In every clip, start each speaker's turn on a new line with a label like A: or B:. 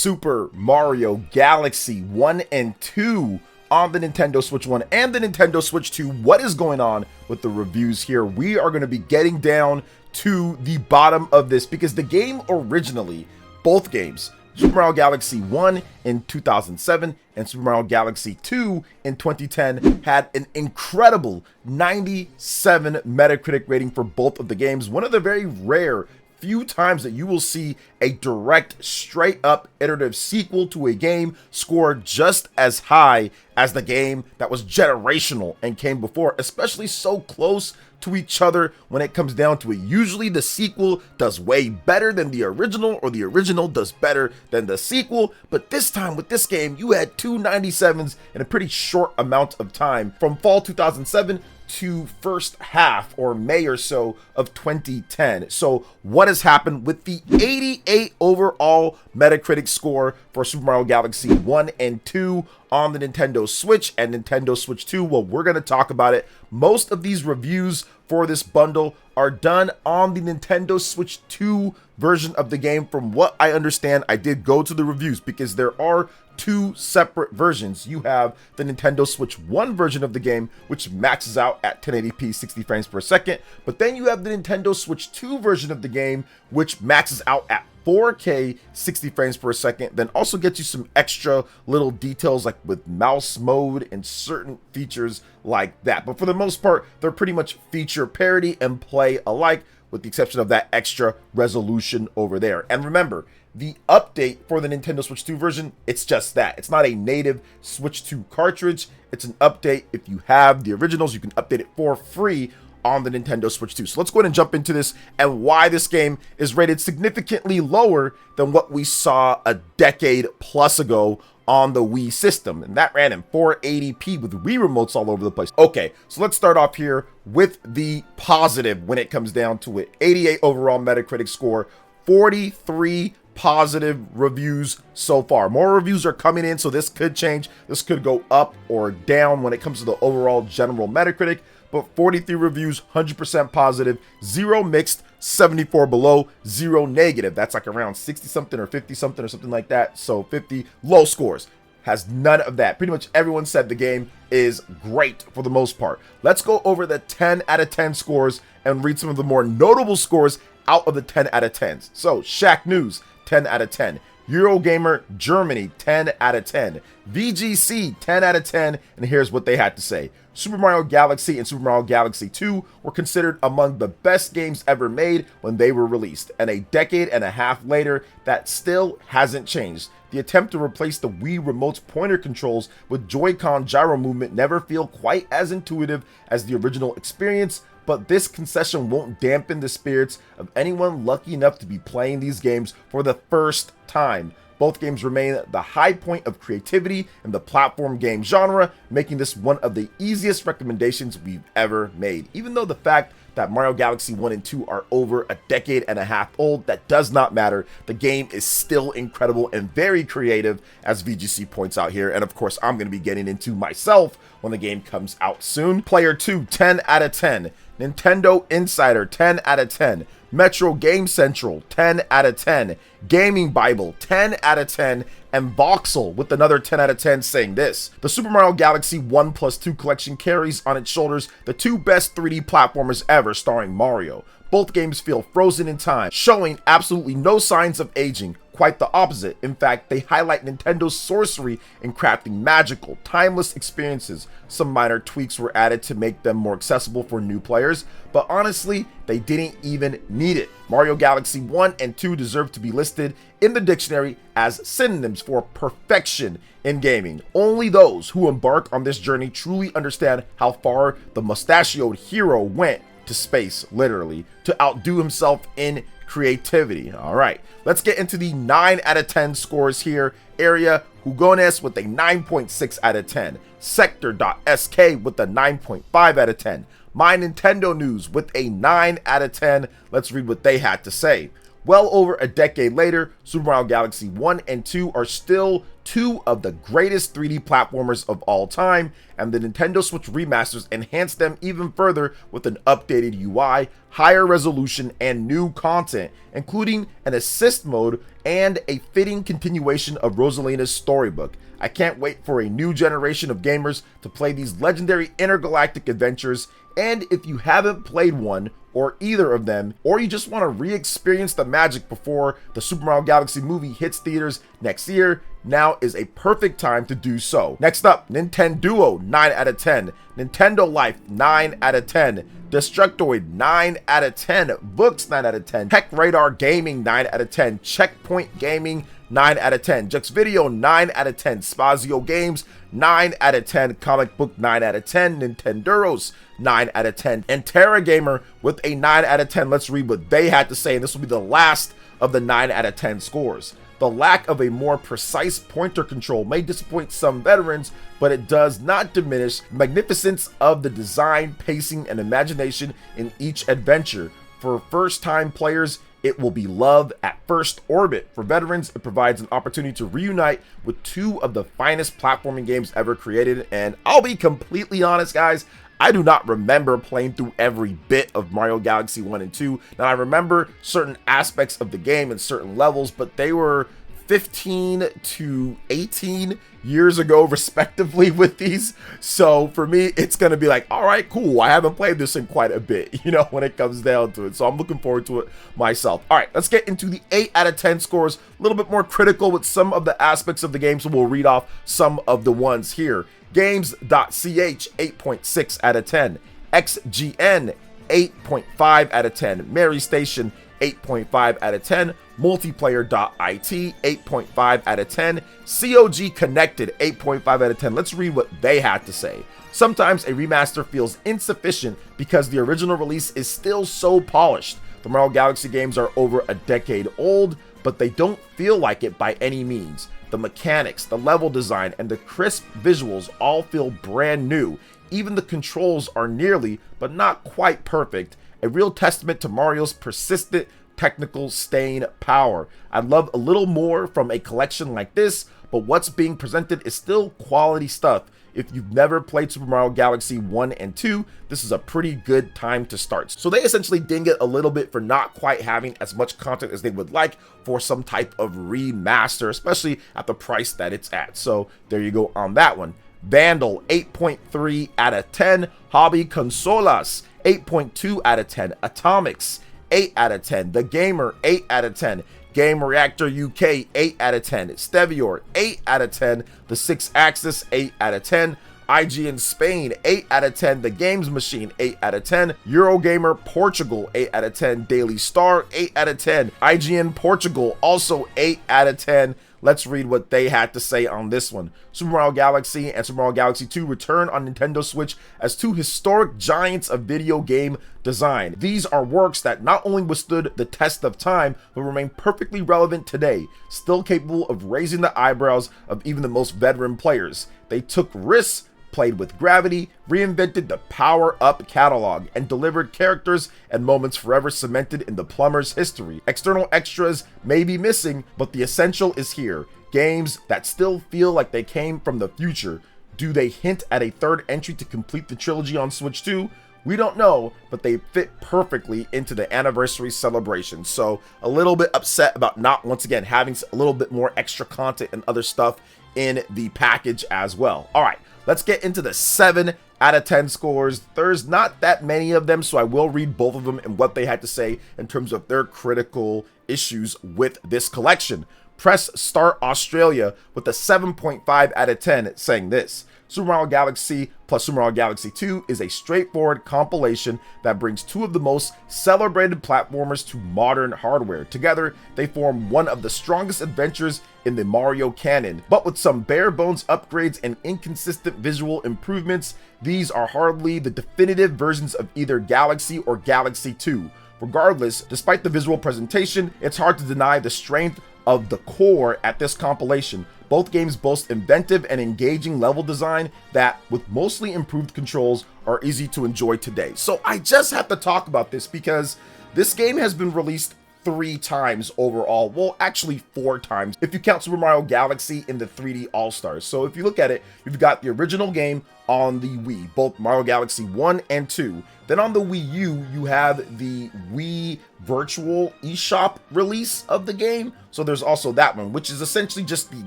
A: Super Mario Galaxy 1 and 2 on the Nintendo Switch 1 and the Nintendo Switch 2. What is going on with the reviews here? We are going to be getting down to the bottom of this because the game originally, both games, Super Mario Galaxy 1 in 2007 and Super Mario Galaxy 2 in 2010, had an incredible 97 Metacritic rating for both of the games. One of the very rare few times that you will see a direct, straight up iterative sequel to a game score just as high as the game that was generational and came before, especially so close to each other when it comes down to it. Usually the sequel does way better than the original, or the original does better than the sequel, but this time with this game you had two 97s in a pretty short amount of time, from fall 2007 to first half or May or so of 2010. So what has happened with the 88 overall Metacritic score for Super Mario Galaxy 1 and 2 on the Nintendo Switch and Nintendo Switch 2? Well, we're going to talk about it. Most of these reviews for this bundle are done on the Nintendo Switch 2 version of the game. From what I understand, I did go to the reviews because there are two separate versions. You have the Nintendo Switch 1 version of the game, which maxes out at 1080p 60 frames per second, but then you have the Nintendo Switch 2 version of the game, which maxes out at 4K 60 frames per second, then also gets you some extra little details like with mouse mode and certain features like that. But for the most part, they're pretty much feature parity and play alike, with the exception of that extra resolution over there. And remember, the update for the Nintendo Switch 2 version, it's just that. It's not a native Switch 2 cartridge. It's an update. If you have the originals, you can update it for free on the Nintendo Switch 2. So let's go ahead and jump into this and why this game is rated significantly lower than what we saw a decade plus ago on the Wii system, and that ran in 480p with Wii remotes all over the place. Okay, so let's start off here with the positive when it comes down to it. 88 overall Metacritic score, 43 positive reviews so far. More reviews are coming in, so this could change. This could go up or down when it comes to the overall general Metacritic, but 43 reviews, 100% positive, 0 mixed, 74 below, 0 negative. That's like around 60 something or 50 something or something like that. So 50 low scores. Has none of that. Pretty much everyone said the game is great for the most part. Let's go over the 10 out of 10 scores and read some of the more notable scores out of the 10 out of 10s. So Shack News, 10 out of 10. Eurogamer Germany, 10 out of 10. VGC, 10 out of 10. And here's what they had to say. Super Mario Galaxy and Super Mario Galaxy 2 were considered among the best games ever made when they were released, and a decade and a half later, that still hasn't changed. The attempt to replace the Wii Remote's pointer controls with Joy-Con gyro movement never feel quite as intuitive as the original experience, but this concession won't dampen the spirits of anyone lucky enough to be playing these games for the first time. Both games remain the high point of creativity in the platform game genre, making this one of the easiest recommendations we've ever made. Even though the fact that Mario Galaxy 1 and 2 are over a decade and a half old, that does not matter. The game is still incredible and very creative, as VGC points out here, and of course I'm going to be getting into myself when the game comes out soon. Player 2, 10 out of 10. Nintendo Insider, 10 out of 10. Metro Game Central, 10 out of 10. Gaming Bible, 10 out of 10. And Voxel with another 10 out of 10 saying this: the Super Mario Galaxy 1+2 collection carries on its shoulders the two best 3D platformers ever starring Mario. Both games feel frozen in time, showing absolutely no signs of aging. Quite the opposite. In fact, they highlight Nintendo's sorcery in crafting magical, timeless experiences. Some minor tweaks were added to make them more accessible for new players, but honestly, they didn't even need it. Mario Galaxy 1 and 2 deserve to be listed in the dictionary as synonyms for perfection in gaming. Only those who embark on this journey truly understand how far the mustachioed hero went to space, literally, to outdo himself in creativity. All right, let's get into the 9 out of 10 scores here. Area Hugones with a 9.6 out of 10. Sector.sk with a 9.5 out of 10. My Nintendo News with a 9 out of 10. Let's read what they had to say. Well over a decade later, Super Mario Galaxy 1 and 2 are still two of the greatest 3D platformers of all time, and the Nintendo Switch remasters enhance them even further with an updated UI, higher resolution, and new content, including an assist mode and a fitting continuation of Rosalina's storybook. I can't wait for a new generation of gamers to play these legendary intergalactic adventures, and if you haven't played one or either of them, or you just want to re-experience the magic before the Super Mario Galaxy movie hits theaters next year, now is a perfect time to do so. Next up, Nintendo 9 out of 10, Nintendo Life 9 out of 10, Destructoid 9 out of 10, Books 9 out of 10, Tech Radar Gaming 9 out of 10, Checkpoint Gaming 9 out of 10, Jux Video 9 out of 10, Spazio Games 9 out of 10, Comic Book 9 out of 10, Nintendoros 9 out of 10, and Terra Gamer with a 9 out of 10. Let's read what they had to say, and this will be the last of the 9 out of 10 scores. The lack of a more precise pointer control may disappoint some veterans, but it does not diminish the magnificence of the design, pacing, and imagination in each adventure. For first-time players, it will be love at first orbit. For veterans, it provides an opportunity to reunite with two of the finest platforming games ever created, and I'll be completely honest, guys, I do not remember playing through every bit of Mario Galaxy 1 and 2. Now, I remember certain aspects of the game and certain levels, but they were 15 to 18 years ago respectively with these. So for me, it's going to be like, all right, cool. I haven't played this in quite a bit, you know, when it comes down to it. So I'm looking forward to it myself. All right, let's get into the 8 out of 10 scores. A little bit more critical with some of the aspects of the game. So we'll read off some of the ones here. Games.ch 8.6 out of 10. XGN 8.5 out of 10. Mary Station 8.5 out of 10. Multiplayer.it 8.5 out of 10. COG Connected 8.5 out of 10. Let's read what they had to say. Sometimes a remaster feels insufficient because the original release is still so polished. The Mario Galaxy games are over a decade old, but they don't feel like it by any means. The mechanics, the level design, and the crisp visuals all feel brand new. Even the controls are nearly, but not quite perfect. A real testament to Mario's persistent technical staying power. I'd love a little more from a collection like this, but what's being presented is still quality stuff. If you've never played Super Mario Galaxy 1 and 2, this is a pretty good time to start. So they essentially ding it a little bit for not quite having as much content as they would like for some type of remaster, especially at the price that it's at. So there you go on that one. Vandal 8.3 out of 10. Hobby Consolas 8.2 out of 10. Atomics 8 out of 10. The Gamer 8 out of 10. Game Reactor UK 8 out of 10. Stevior 8 out of 10. The 6 Axis 8 out of 10. IGN Spain 8 out of 10. The Games Machine 8 out of 10. Eurogamer Portugal 8 out of 10. Daily Star 8 out of 10. IGN Portugal also 8 out of 10. Let's read what they had to say on this one. Super Mario Galaxy and Super Mario Galaxy 2 return on Nintendo Switch as two historic giants of video game design. These are works that not only withstood the test of time, but remain perfectly relevant today, still capable of raising the eyebrows of even the most veteran players. They took risks, played with gravity, reinvented the Power Up catalog, and delivered characters and moments forever cemented in the plumber's history. External extras may be missing, but the essential is here. Games that still feel like they came from the future. Do they hint at a third entry to complete the trilogy on Switch 2? We don't know, but they fit perfectly into the anniversary celebration. So a little bit upset about not, once again, having a little bit more extra content and other stuff in the package as well. All right, let's get into the 7 out of 10 scores. There's not that many of them, so I will read both of them and what they had to say in terms of their critical issues with this collection. Press Start Australia with a 7.5 out of 10 saying this. Super Mario Galaxy plus Super Mario Galaxy 2 is a straightforward compilation that brings two of the most celebrated platformers to modern hardware. Together, they form one of the strongest adventures in the Mario canon. But with some bare bones upgrades and inconsistent visual improvements, these are hardly the definitive versions of either Galaxy or Galaxy 2. Regardless, despite the visual presentation, it's hard to deny the strength of the core at this compilation. Both games boast inventive and engaging level design that, with mostly improved controls, are easy to enjoy today. So I just have to talk about this because this game has been released 3 times overall. Well, actually 4 times if you count Super Mario Galaxy in the 3D All-Stars. So if you look at it, you've got the original game on the Wii, both Mario Galaxy 1 and 2. Then on the Wii U, you have the Wii Virtual eShop release of the game. So there's also that one, which is essentially just the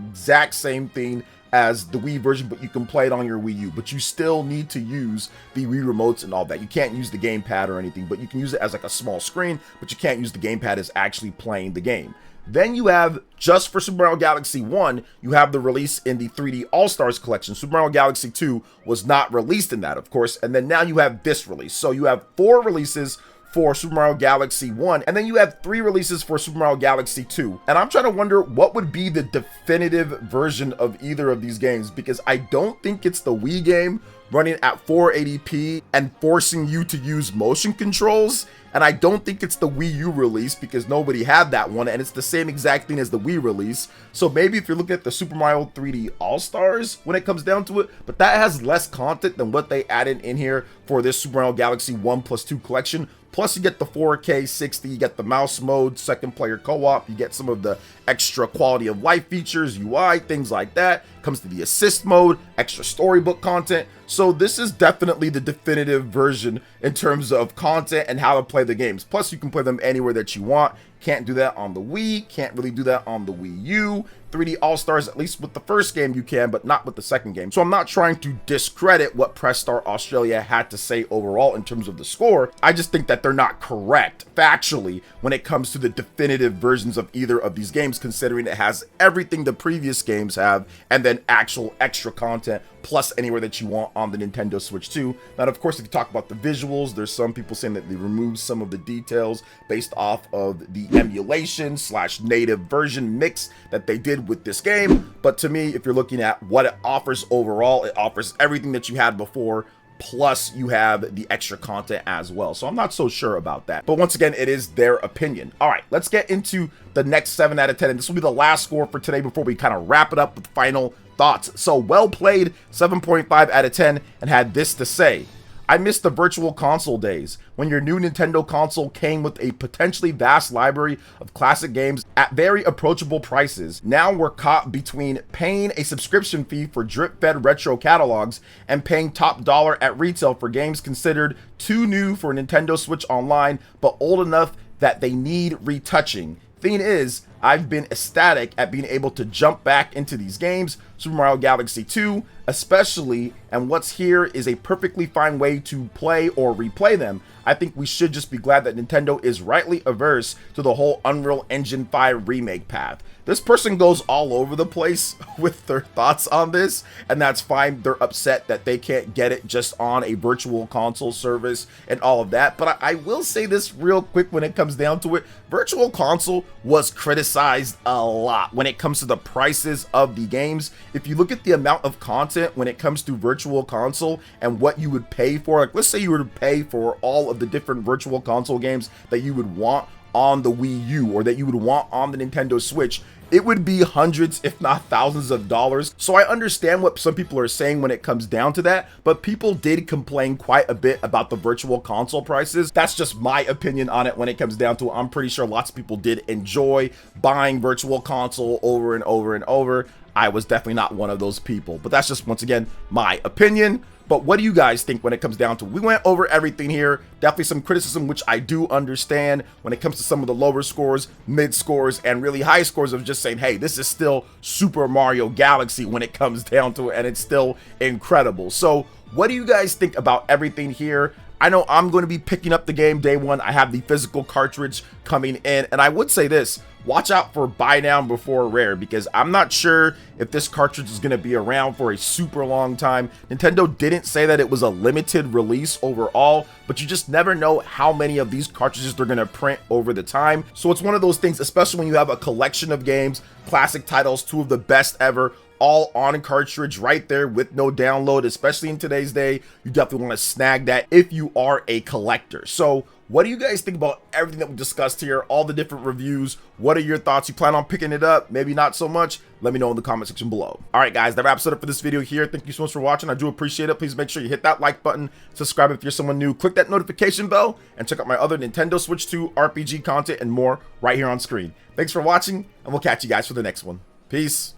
A: exact same thing as the Wii version, but you can play it on your Wii U, but you still need to use the Wii remotes and all that. You can't use the gamepad or anything, but you can use it as like a small screen, but you can't use the gamepad as actually playing the game. Then you have, just for Super Mario Galaxy 1, you have the release in the 3D All-Stars collection. Super Mario Galaxy 2 was not released in that, of course, and then now you have this release. So you have 4 releases for Super Mario Galaxy 1, and then you have 3 releases for Super Mario Galaxy 2. And I'm trying to wonder what would be the definitive version of either of these games, because I don't think it's the Wii game running at 480p and forcing you to use motion controls. And I don't think it's the Wii U release because nobody had that one, and it's the same exact thing as the Wii release. So maybe if you're looking at the Super Mario 3D All-Stars when it comes down to it, but that has less content than what they added in here for this Super Mario Galaxy 1+2 collection. Plus you get the 4K 60, you get the mouse mode, second player co-op, you get some of the extra quality of life features, UI, things like that. Comes to the assist mode, extra storybook content. So this is definitely the definitive version in terms of content and how to play the games. Plus you can play them anywhere that you want. Can't do that on the Wii, can't really do that on the Wii U. 3D All-Stars, at least with the first game you can, but not with the second game. So I'm not trying to discredit what Press Start Australia had to say overall in terms of the score. I just think that they're not correct factually when it comes to the definitive versions of either of these games, considering it has everything the previous games have and then actual extra content plus anywhere that you want on the Nintendo Switch 2. Now, of course, if you talk about the visuals, there's some people saying that they removed some of the details based off of the emulation / native version mix that they did with this game. But to me, if you're looking at what it offers overall, it offers everything that you had before, plus you have the extra content as well. So I'm not so sure about that. But once again, it is their opinion. All right, let's get into the next 7 out of 10. And this will be the last score for today before we kind of wrap it up with final thoughts. So well played, 7.5 out of 10, and had this to say: I miss the virtual console days, when your new Nintendo console came with a potentially vast library of classic games at very approachable prices. Now we're caught between paying a subscription fee for drip-fed retro catalogs and paying top dollar at retail for games considered too new for Nintendo Switch Online, but old enough that they need retouching. Thing is, I've been ecstatic at being able to jump back into these games, Super Mario Galaxy 2 especially, and what's here is a perfectly fine way to play or replay them. I think we should just be glad that Nintendo is rightly averse to the whole Unreal Engine 5 remake path. This person goes all over the place with their thoughts on this, and that's fine. They're upset that they can't get it just on a virtual console service and all of that. But I will say this real quick when it comes down to it. Virtual console was criticized a lot when it comes to the prices of the games. If you look at the amount of content when it comes to virtual console and what you would pay for, like let's say you were to pay for all of the different virtual console games that you would want on the Wii U or that you would want on the Nintendo Switch, it would be hundreds, if not thousands of dollars. So I understand what some people are saying when it comes down to that, but people did complain quite a bit about the virtual console prices. That's just my opinion on it when it comes down to it. I'm pretty sure lots of people did enjoy buying virtual console over and over and over. I was definitely not one of those people, but that's just, once again, my opinion. But what do you guys think when it comes down to it? We went over everything here. Definitely some criticism, which I do understand when it comes to some of the lower scores, mid scores, and really high scores of just saying, hey, this is still Super Mario Galaxy when it comes down to it, and it's still incredible. So what do you guys think about everything here? I know I'm going to be picking up the game day one. I have the physical cartridge coming in, and I would say this: watch out for buy now before rare, because I'm not sure if this cartridge is going to be around for a super long time. Nintendo didn't say that it was a limited release overall, but you just never know how many of these cartridges they're going to print over the time. So it's one of those things, especially when you have a collection of games, classic titles, 2 of the best ever, all on cartridge right there with no download. Especially in today's day, you definitely want to snag that if you are a collector. So what do you guys think about everything that we discussed here, all the different reviews? What are your thoughts? You plan on picking it up? Maybe not so much? Let me know in the comment section below. All right, guys, that wraps it up for this video here. Thank you so much for watching. I do appreciate it. Please make sure you hit that like button, subscribe if you're someone new, click that notification bell, and check out my other Nintendo Switch 2 RPG content and more right here on screen. Thanks for watching, and we'll catch you guys for the next one. Peace.